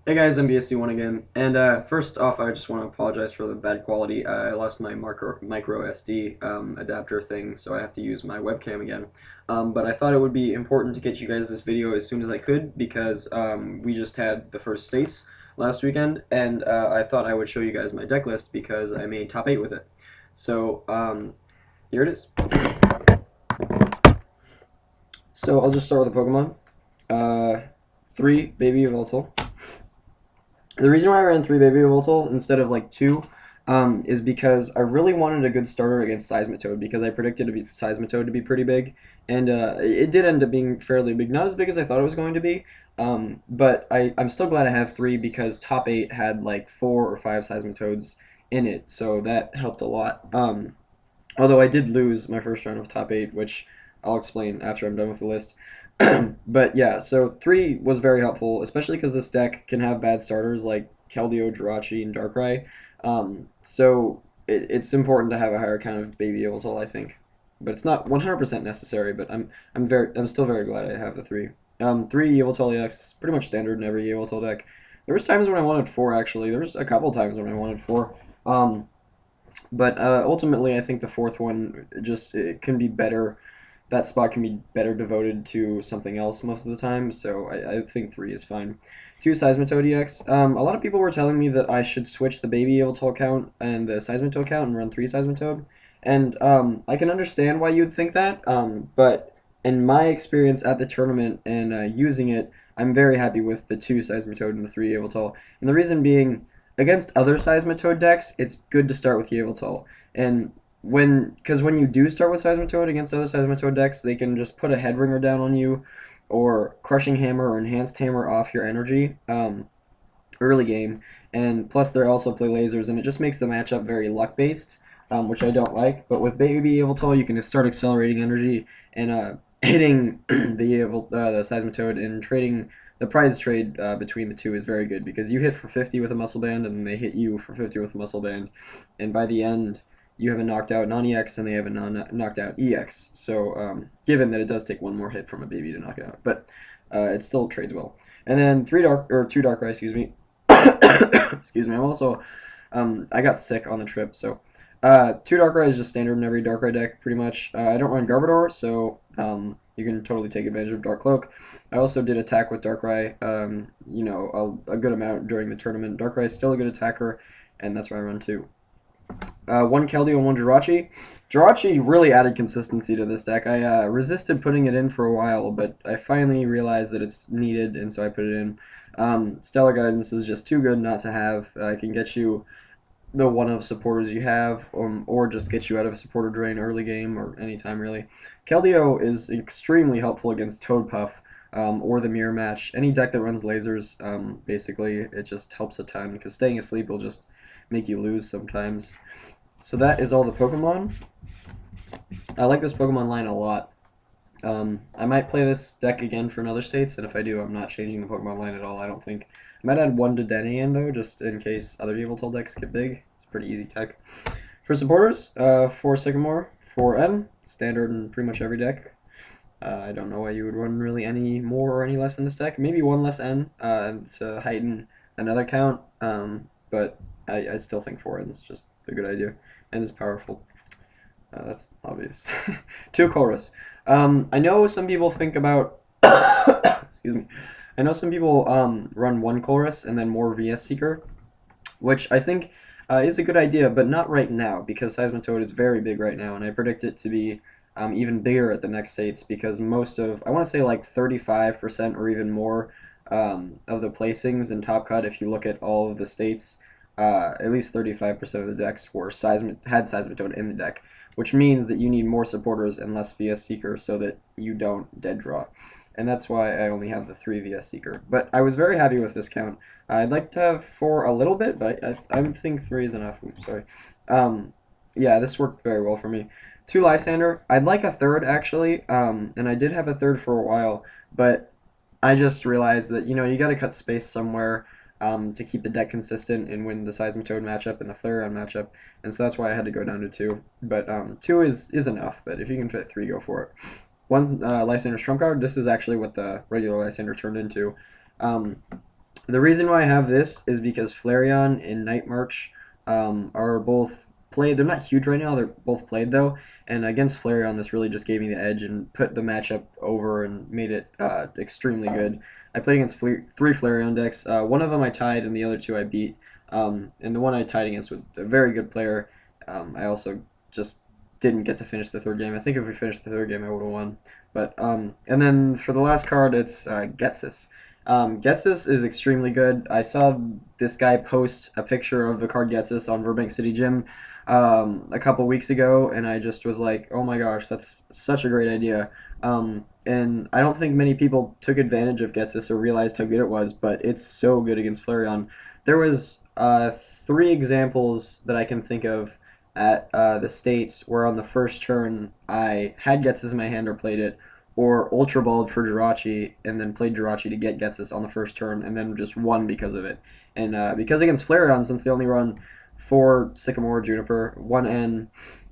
Hey guys, MBSC1 again. And first off, I just want to apologize for the bad quality. I lost my micro SD adapter thing, so I have to use my webcam again. But I thought it would be important to get you guys this video as soon as I could because we just had the first states last weekend, and I thought I would show you guys my deck list because I made top 8 with it. So here it is. So I'll just start with the Pokemon. 3, Baby Yveltal. The reason why I ran 3 Baby Yveltal instead of like 2 is because I really wanted a good starter against Seismitoad because I predicted Seismitoad to be pretty big, and it did end up being fairly big. Not as big as I thought it was going to be, but I'm still glad I have 3 because top 8 had like 4 or 5 Seismitoads in it, so that helped a lot. Although I did lose my first round of top 8, which I'll explain after I'm done with the list. But yeah, so 3 was very helpful, especially because this deck can have bad starters like Keldeo, Jirachi, and Darkrai. So it's important to have a higher count of Baby Yveltal, I think. But it's not 100% necessary, but I'm still very glad I have the 3. 3 Yveltal EX, pretty much standard in every Yveltal deck. There was times when I wanted 4, actually. There was a couple times when I wanted 4. But ultimately, I think the fourth one just it can be better. That spot can be better devoted to something else most of the time. So I think 3 is fine. 2 Seismitoad EX. A lot of people were telling me that I should switch the baby Yveltal count and the Seismitoad count and run 3 Seismitoad. And I can understand why you'd think that. But in my experience at the tournament and using it, I'm very happy with the 2 Seismitoad and the 3 Yveltal. And the reason being, against other Seismitoad decks, it's good to start with Yveltal. And because when you do start with Seismitoad against other Seismitoad decks, they can just put a Headringer down on you, or Crushing Hammer or Enhanced Hammer off your energy early game. And plus, they also play lasers, and it just makes the matchup very luck based, which I don't like. But with Baby Yveltal, you can just start accelerating energy and hitting the Seismitoad and trading the prize trade between the two is very good because you hit for 50 with a muscle band and they hit you for 50 with a muscle band, and by the end you have a knocked out non-EX and they have a knocked out EX. So given that it does take one more hit from a baby to knock it out, but it still trades well. And then 2 Darkrai, excuse me. Excuse me. I'm also I got sick on the trip, so 2 Darkrai is just standard in every Darkrai deck, pretty much. I don't run Garbodor, so you can totally take advantage of Dark Cloak. I also did attack with Darkrai, a good amount during the tournament. Darkrai is still a good attacker, and that's why I run 2. 1 Keldeo and 1 Jirachi. Jirachi really added consistency to this deck. I resisted putting it in for a while, but I finally realized that it's needed, and so I put it in. Stellar Guidance is just too good not to have. I can get you the one of supporters you have, or just get you out of a supporter drain early game or anytime really. Keldeo is extremely helpful against Toadpuff or the Mirror Match. Any deck that runs lasers, basically, it just helps a ton because staying asleep will just make you lose sometimes. So that is all the Pokemon. I like this Pokemon line a lot. I might play this deck again for another states, and if I do, I'm not changing the Pokemon line at all, I don't think. I might add 1 to Denian, though, just in case other Yveltal decks get big. It's a pretty easy tech. For supporters, 4 Sycamore, 4 M, standard in pretty much every deck. I don't know why you would run really any more or any less in this deck. Maybe 1 less N to heighten another count, but I still think 4 N is just a good idea, and it's powerful. That's obvious. 2 Chorus. I know some people think about... excuse me. I know some people run 1 Chorus and then more VS Seeker, which I think is a good idea, but not right now, because Seismitoad is very big right now, and I predict it to be even bigger at the next states, because most of, I want to say like 35% or even more of the placings in Top Cut, if you look at all of the states, at least 35% of the decks had Seismitoad in the deck, which means that you need more supporters and less VS Seeker so that you don't dead draw. And that's why I only have the 3 VS Seeker. But I was very happy with this count. I'd like to have 4 a little bit, but I think 3 is enough. Oops, sorry. Yeah, this worked very well for me. 2 Lysander. I'd like a third, actually, and I did have a third for a while, but I just realized that, you got to cut space somewhere to keep the deck consistent and win the Seismitoad matchup and the Flareon matchup, and so that's why I had to go down to 2. But 2 is enough, but if you can fit 3, go for it. 1 Lysander's trump card. This is actually what the regular Lysander turned into. The reason why I have this is because Flareon and Night March are both played. They're not huge right now. They're both played though, and against Flareon, this really just gave me the edge and put the matchup over and made it extremely good. I played against three Flareon decks. One of them I tied, and the other two I beat. And the one I tied against was a very good player. I also just didn't get to finish the third game. I think if we finished the third game, I would have won. But and then for the last card, it's Getsis. Getsis is extremely good. I saw this guy post a picture of the card Getsis on Burbank City Gym a couple weeks ago, and I just was like, oh my gosh, that's such a great idea. And I don't think many people took advantage of Getsis or realized how good it was, but it's so good against Flareon. There was three examples that I can think of at the States where on the first turn I had Getsis in my hand or played it, or Ultra Balled for Jirachi and then played Jirachi to get Getsis on the first turn and then just won because of it. And because against Flareon, since they only run 4 Sycamore, Juniper, 1 N,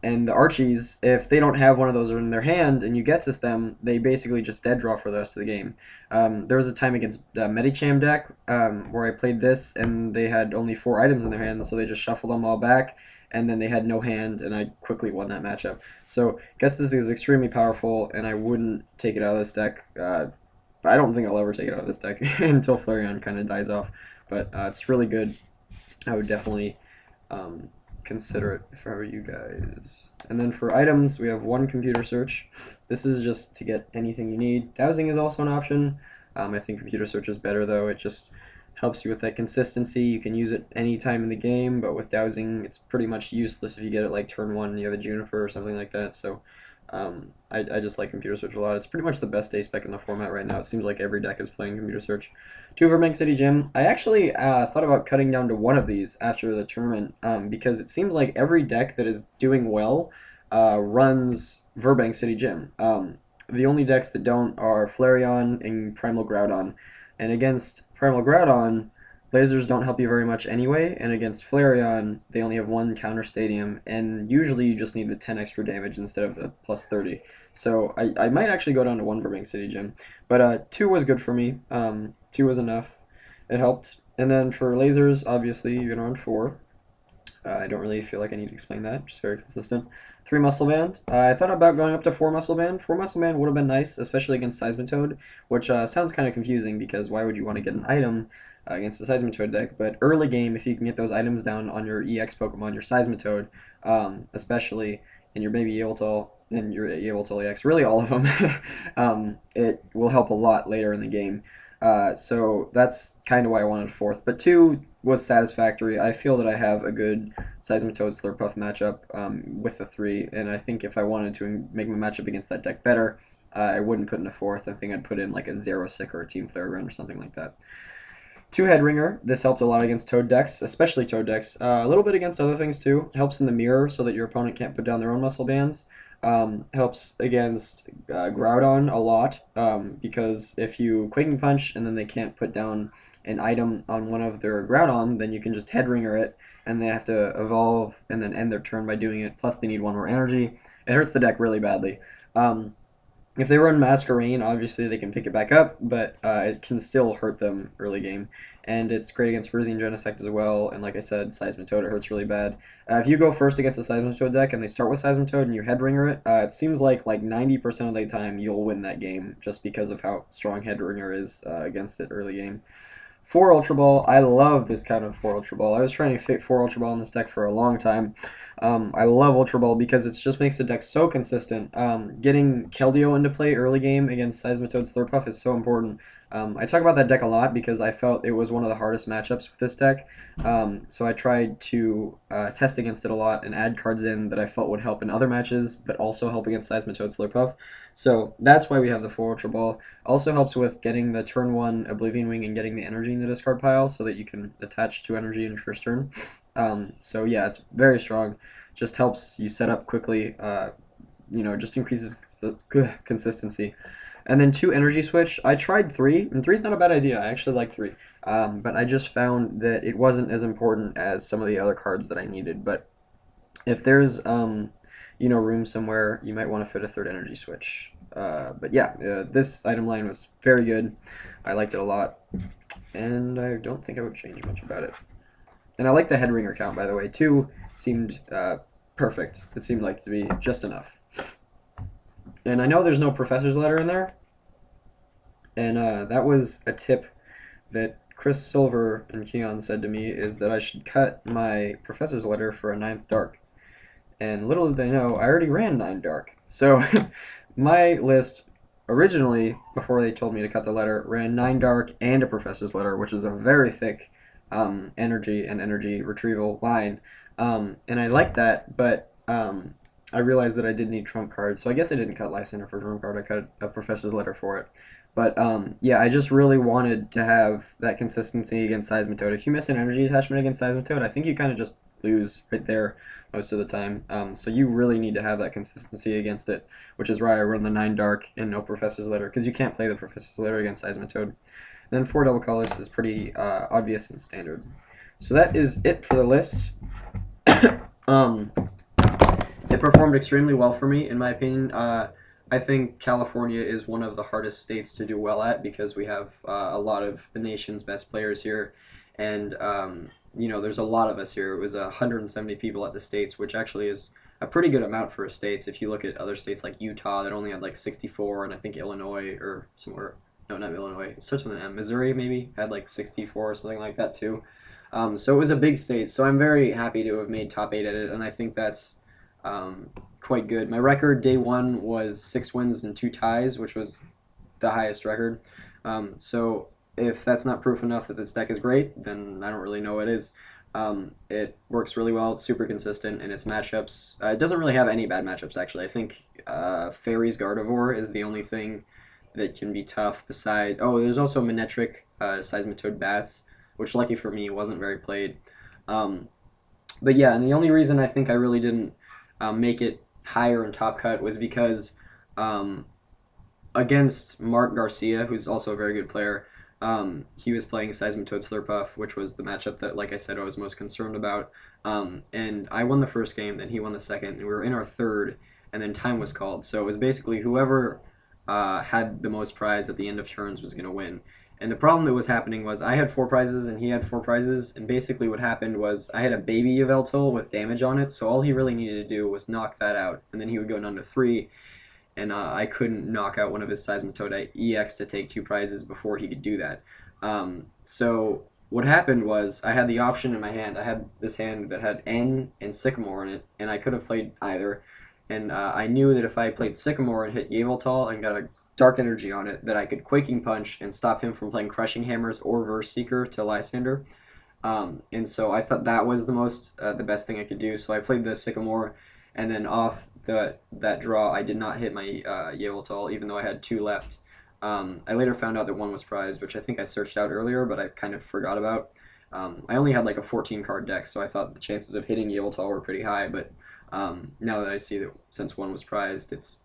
and the Archies, if they don't have one of those in their hand and you Getsis them, they basically just dead draw for the rest of the game. There was a time against the Medicham deck where I played this and they had only 4 items in their hand, so they just shuffled them all back and then they had no hand, and I quickly won that matchup. So Getsis is extremely powerful, and I wouldn't take it out of this deck. I don't think I'll ever take it out of this deck until Flareon kind of dies off, but it's really good. I would definitely consider it if I were you guys. And then for items, we have 1 computer search. This is just to get anything you need. Dowsing is also an option. I think computer search is better though. It just helps you with that consistency. You can use it anytime in the game, but with dowsing, it's pretty much useless if you get it like turn 1 and you have a Juniper or something like that. So I just like computer search a lot. It's pretty much the best day spec in the format right now. It seems like every deck is playing computer search. 2 Burbank City Gym. I actually thought about cutting down to 1 of these after the tournament because it seems like every deck that is doing well runs Burbank City Gym. The only decks that don't are Flareon and Primal Groudon. And against Primal Groudon, lasers don't help you very much anyway, and against Flareon, they only have 1 counter stadium, and usually you just need the 10 extra damage instead of the plus 30. So I might actually go down to 1 Burbank City Gym. But 2 was good for me. 2 was enough. It helped. And then for lasers, obviously, you're going to run 4. I don't really feel like I need to explain that. Just very consistent. 3 Muscle Band. I thought about going up to 4 Muscle Band. 4 Muscle Band would have been nice, especially against Seismitoad, which sounds kind of confusing because why would you want to get an item against the Seismitoad deck? But early game, if you can get those items down on your EX Pokemon, your Seismitoad, especially in your baby Yveltal and your Yveltal EX, really all of them, it will help a lot later in the game. So that's kind of why I wanted 4th. But 2 was satisfactory. I feel that I have a good Seismitoad Slurpuff matchup with the 3, and I think if I wanted to make my matchup against that deck better, I wouldn't put in a 4th. I think I'd put in like a Zero Sick or a Team Theragun or something like that. 2 Headringer. This helped a lot against Toad decks, especially Toad decks. A little bit against other things too. Helps in the mirror so that your opponent can't put down their own muscle bands. Helps against Groudon a lot because if you Quaking Punch and then they can't put down an item on one of their Groudon, then you can just Headringer it and they have to evolve and then end their turn by doing it. Plus they need 1 more energy. It hurts the deck really badly. If they run Masquerain, obviously they can pick it back up, but it can still hurt them early game. And it's great against Frisian Genesect as well, and like I said, Seismitoad, it hurts really bad. If you go first against the Seismitoad deck and they start with Seismitoad and you Headringer it, it seems like 90% of the time you'll win that game just because of how strong Headringer is against it early game. 4 Ultra Ball. I love this kind of 4 Ultra Ball. I was trying to fit 4 Ultra Ball in this deck for a long time. I love Ultra Ball because it just makes the deck so consistent. Getting Keldeo into play early game against Seismitoad Slurpuff is so important. I talk about that deck a lot because I felt it was one of the hardest matchups with this deck. So I tried to test against it a lot and add cards in that I felt would help in other matches, but also help against Seismitoad Slurpuff. So that's why we have the 4 Ultra Ball. Also helps with getting the turn 1 Oblivion Wing and getting the energy in the discard pile so that you can attach 2 energy in your first turn. So yeah, it's very strong. Just helps you set up quickly. Just increases consistency. And then 2 energy switch. I tried 3, and 3 is not a bad idea. I actually like 3. But I just found that it wasn't as important as some of the other cards that I needed. But if there's room somewhere, you might want to fit a 3rd energy switch. But yeah, this item line was very good. I liked it a lot. and I don't think I would change much about it. And I like the head ringer count, by the way. 2 seemed perfect. It seemed like to be just enough. And I know there's no professor's letter in there, and that was a tip that Chris Silver and Keon said to me, is that I should cut my professor's letter for a 9th dark. And little did they know, I already ran 9 dark. So my list originally, before they told me to cut the letter, ran 9 dark and a professor's letter, which is a very thick energy and energy retrieval line. And I liked that, but I realized that I did need trump cards. So I guess I didn't cut Lysander for trump card. I cut a professor's letter for it. But yeah, I just really wanted to have that consistency against Seismitoad. If you miss an energy attachment against Seismitoad, I think you kind of just lose right there most of the time. So you really need to have that consistency against it, which is why I run the 9 dark and no professor's letter, because you can't play the professor's letter against Seismitoad. And then 4 double colors is pretty obvious and standard. So that is it for the list. It performed extremely well for me, in my opinion. I think California is one of the hardest states to do well at because we have a lot of the nation's best players here, and you know, there's a lot of us here. It was 170 people at the States, which actually is a pretty good amount for a States. If you look at other states like Utah, that only had like 64, and I think Illinois or somewhere, no, not Illinois, it starts with an M, Missouri maybe, had like 64 or something like that too. So it was a big state, so I'm very happy to have made top 8 at it, and I think that's quite good. My record day 1 was 6 wins and 2 ties, which was the highest record. So if that's not proof enough that this deck is great, then I don't really know what is. It works really well. It's super consistent in its matchups. It doesn't really have any bad matchups, actually. I think Fairies Gardevoir is the only thing that can be tough beside... Oh, there's also Manectric Seismitoad Bats, which, lucky for me, wasn't very played. But yeah, and the only reason I think I really didn't make it higher in top cut was because against Mark Garcia, who's also a very good player, he was playing Seismitoad Slurpuff, which was the matchup that, like I said, I was most concerned about. And I won the first game, then he won the second, and we were in our third, and then time was called. So it was basically whoever had the most prize at the end of turns was going to win. And the problem that was happening was I had 4 prizes and he had 4 prizes, and basically what happened was I had a baby Yveltal with damage on it, so all he really needed to do was knock that out, and then he would go down to 3, and I couldn't knock out one of his Seismitoad EX to take 2 prizes before he could do that. So what happened was I had the option in my hand. I had this hand that had N and Sycamore in it, and I could have played either. And I knew that if I played Sycamore and hit Yveltal and got a Dark Energy on it, that I could Quaking Punch and stop him from playing Crushing Hammers or Verse Seeker to Lysander. And so I thought that was the best thing I could do. So I played the Sycamore, and then off that draw, I did not hit my Yveltal, even though I had 2 left. I later found out that 1 was prized, which I think I searched out earlier, but I kind of forgot about. I only had like a 14-card deck, so I thought the chances of hitting Yveltal were pretty high, but now that I see that since 1 was prized, it's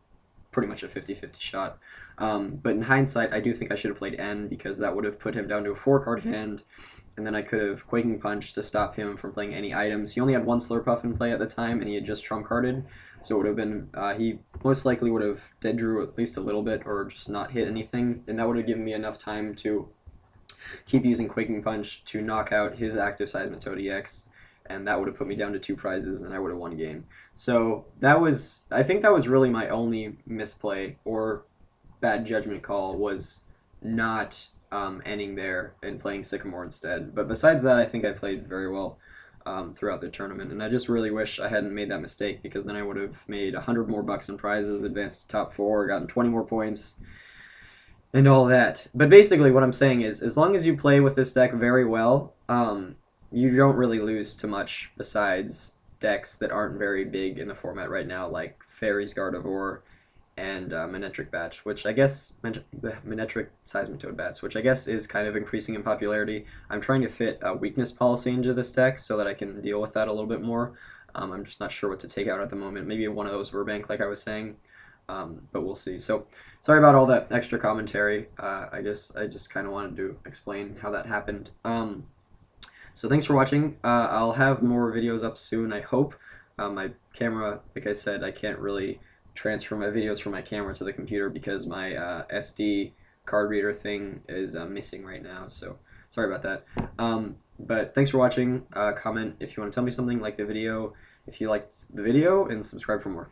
pretty much a 50-50 shot. But in hindsight, I do think I should have played N, because that would have put him down to a 4-card hand, and then I could have Quaking Punch to stop him from playing any items. He only had 1 Slurpuff in play at the time, and he had just trump carded, so it would have been, he most likely would have dead drew at least a little bit, or just not hit anything, and that would have given me enough time to keep using Quaking Punch to knock out his active Seismitoad EX, and that would have put me down to 2 prizes, and I would have won a game. So I think that was really my only misplay or bad judgment call, was not ending there and playing Sycamore instead. But besides that, I think I played very well throughout the tournament, and I just really wish I hadn't made that mistake, because then I would have made 100 more bucks in prizes, advanced to top 4, gotten 20 more points, and all that. But basically what I'm saying is, as long as you play with this deck very well, you don't really lose too much besides decks that aren't very big in the format right now, like Fairies Gardevoir and Manectric Bats, which I guess, Manectric Seismitoad Bats, which I guess is kind of increasing in popularity. I'm trying to fit a weakness policy into this deck so that I can deal with that a little bit more. I'm just not sure what to take out at the moment. Maybe one of those Verbank, like I was saying, but we'll see. So sorry about all that extra commentary. I guess I just kind of wanted to explain how that happened. So thanks for watching. I'll have more videos up soon, I hope. My camera, like I said, I can't really transfer my videos from my camera to the computer because my SD card reader thing is missing right now. So Sorry about that. But thanks for watching. Comment if you want to tell me something, like the video if you liked the video, and subscribe for more.